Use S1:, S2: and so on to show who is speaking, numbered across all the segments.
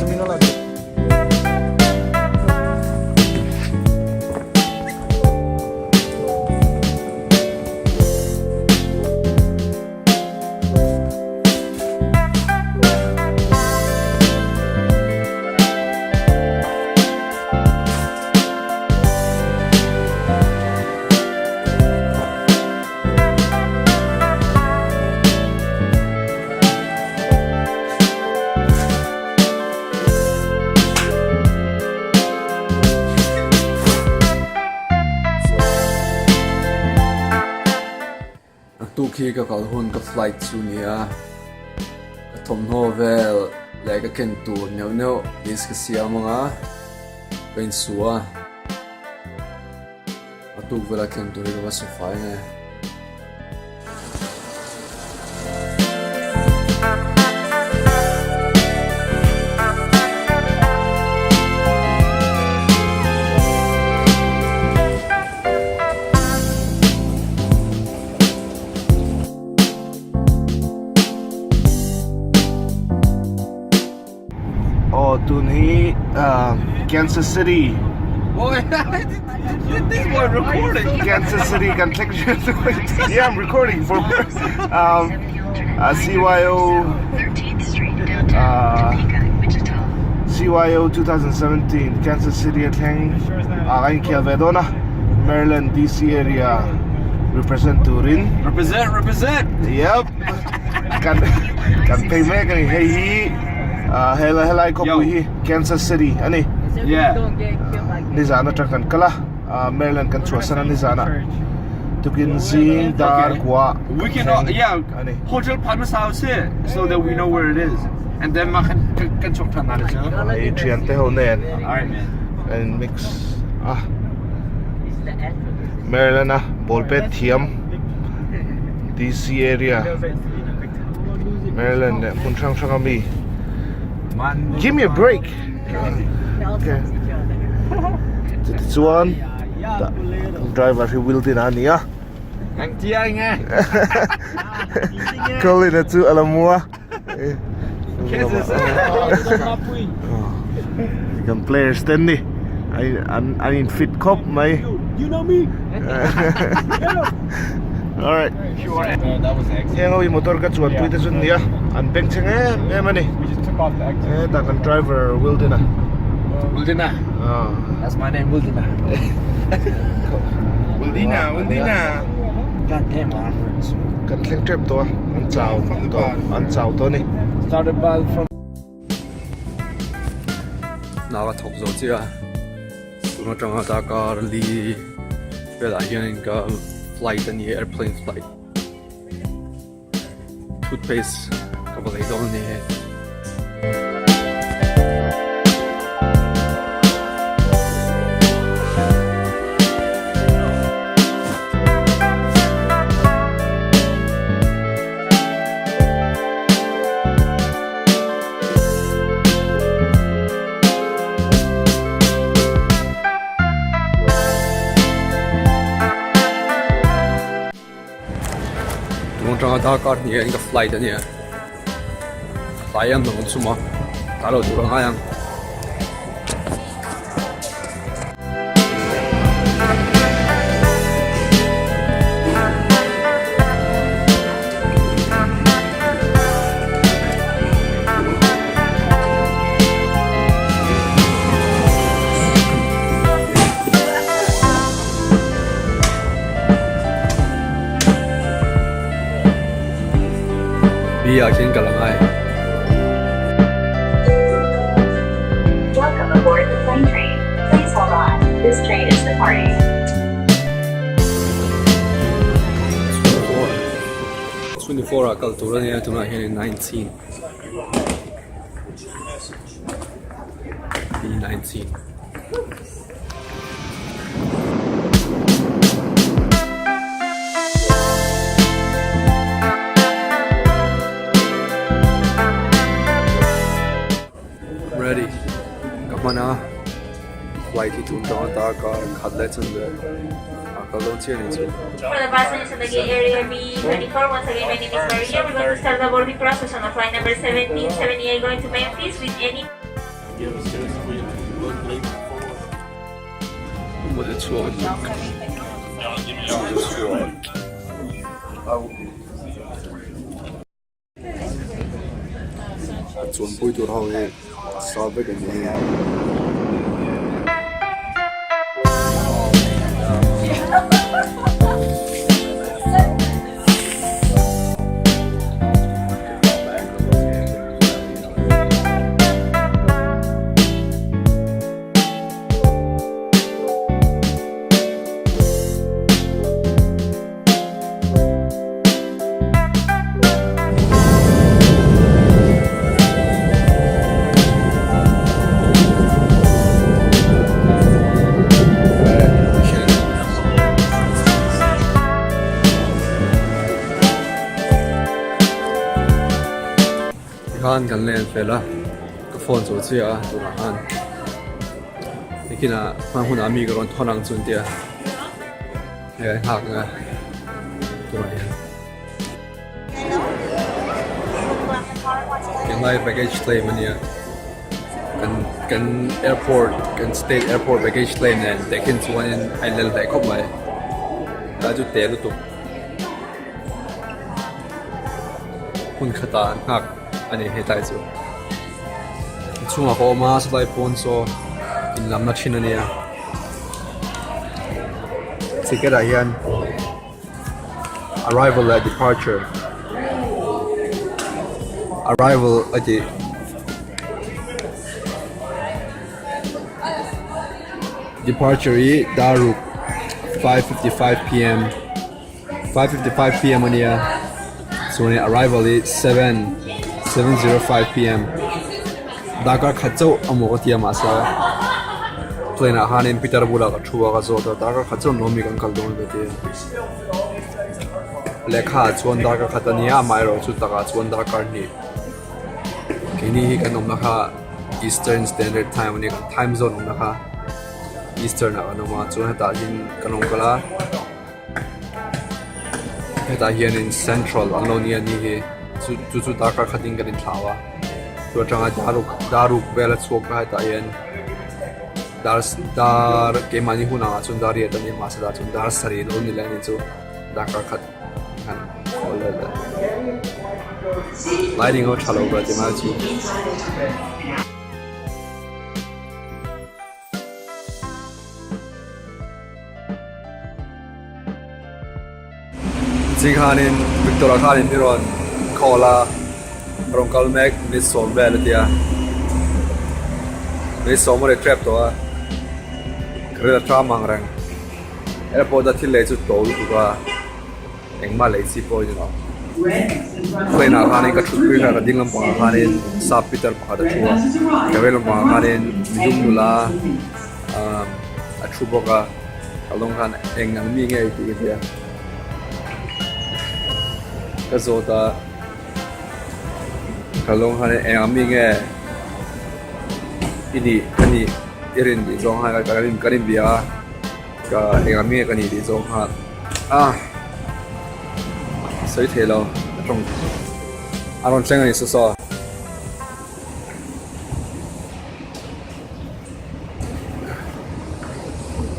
S1: terminal ada.
S2: Khi ka kalhun ka flight chu nia ka thom novel le ka ken tur neu is ka siamanga ka in suwa atuk vela ken tur ka sufai ne
S1: Tun hi Kansas City.
S3: Boy, this boy recording.
S1: Kansas City kan click. Yeah, I'm recording for CYO 2017 Kansas City attend Alain Calvedona, Maryland DC area represent Turin.
S3: Represent.
S1: Yep. Kan pay me kan hey helai ko hi Kansas City ani.
S3: Yeah.
S1: Nizana trakan kala Maryland kan chuasana nizana tukin zing dar kwa
S3: We can hotel partners house here so that we know where it is, and then we can talk to manager.
S1: Adrian te honen
S3: Alright, man.
S1: and mix Maryland Bolpet Thiam DC area Maryland punchang changami. Give me a break. Okay. This one. Driver he will din ania.
S3: Ang tiang nga.
S1: Call it to alamua. Kan players then ni. I need fit cop my.
S4: You know me.
S1: All right.
S3: That was excellent.
S1: Yang awi motor ka chuan puite sun dia. An peng cheng mani.
S4: We just took off the exit.
S1: Ta kan driver will din
S3: Wildina. That's my name, Wildina. Wildina. God damn, onwards.
S1: Kan thleng trip to an chau to ni.
S3: Started by from.
S2: naga thok zo chia tuna tanga ta kar li vela hian ka flight ani airplane flight toothpaste ka balai don ni tanga ta kar ni ka flight ani flyam no suma talo durang ayang Yakin ka lang ay.
S5: Welcome aboard the plane train. Please hold on. This train is departing.
S2: 24 akal turun niya tuna hiyan 19. B19. Ready. Kamana. Flight itu untuk tak kadai cendera. Kalau ciri itu.
S5: For the passengers in the gate area B24, once again my name is Maria. We're going to start the boarding process on the flight number 1778 going to Memphis with any
S2: What it's what? Chuan pui tur ho e salve kan ni. Han kan len fela ka phone chu chia tu na han nikina man hun ami ga ron thonang chun tia he hak nga tu na ya kan lai baggage claim ania kan airport kan state airport baggage claim nen taken to one in ailal dai khop mai da ju te lu tu hun khata hak ani he tai chu chunga ko ma slai pon so in lam na chin ania ticket a hian arrival at departure arrival at the departure is Daruk 5:55 p.m. 5:55 p.m. ania so when arrival is 7:05 p.m. Dagar khatso amo tia masa plane a hanin Peterborough ka thuwa ka zo da dagar khatso nomi kan kal don bete lekha chuan dagar khatania mai ro chu taka chuan dagar ni kini hi kan omna kha Eastern Standard Time ni time zone omna kha Eastern a kanoma chuan ta hin kanong kala ta hian in Central Alonia ni hi chu dagar khating kan thawa tu changa daruk bela chok ka ta hian dar ke mani huna chun dari ta ni masa da chun dar sari lo ni la ni chu dagar khat kan ole da lighting out chalo ba te ma chu Jinghanin Victoria Khanin Iron Kola Rongkal Mek Miss Som Velatia Miss Som Re Trap to Krela Tramang Rang Airport da Thile chu to tu ba engma lei si po you know Plena Khanin ka thutri ka dinglam pa Khanin Sa Peter pa da chuwa Kavelom pa Khanin Midum Nula a Chuboka Along Khan engang mi ngai ti dia Kazota Kalong hane ami nge ini kani irin di zong ha karin bia ka ami kani di zong ha sai thelo trong aron chang ni so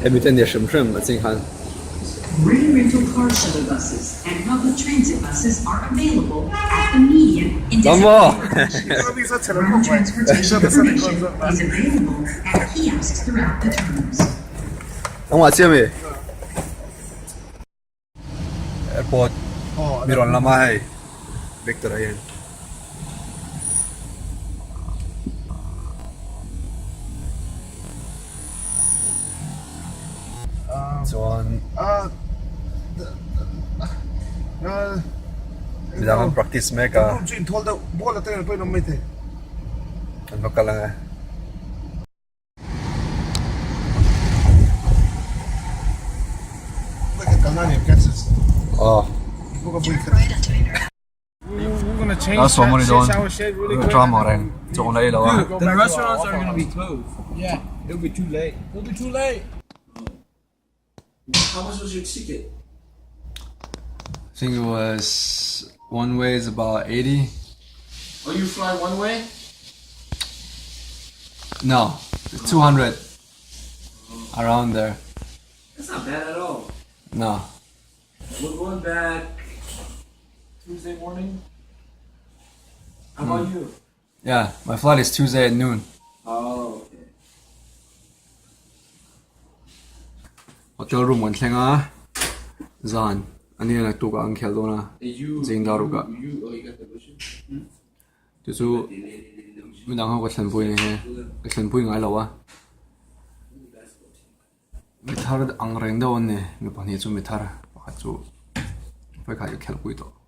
S2: Hamilton dia shim Jinghan
S6: Rail rental car shuttle buses and public transit buses are available at the median in
S2: Vamos!
S6: Ground transportation information is available at kiosks throughout the terminals.
S2: Ang watch me. Airport. Miron lama hai. Victor ayan. Chuan bidangan practice meka
S1: Jin told the ball at the point of mete.
S2: ano ka lang eh
S1: Look at Kanani gets it.
S2: oh
S1: Look at Buika.
S4: We're gonna change
S2: that's what money
S4: change
S2: don
S4: our shape really quick.
S2: drama ren chong lai lawa
S4: The restaurants are gonna be closed. Yeah, it'll be too late. It'll be too late.
S3: How much was your ticket?
S2: I think it was one way is about 80
S3: Oh, you fly one way?
S2: No, 200 around there.
S4: That's not bad at all.
S2: No.
S4: We're going back Tuesday morning. How about you?
S2: Yeah, my flight is Tuesday at noon.
S4: Oh, okay.
S2: Hotel room one thing ah. Zan. Ani na tu ka ang khel do na.
S4: You
S2: Jing daru ka.
S4: you got the lotion?
S2: Tu chu midang ho ka thlan pui ni he. Ka thlan pui ngai lawa. Mi thar ang reng do ne. Mi pani chu mi thar. Pakhat chu. Pai khai khel pui to.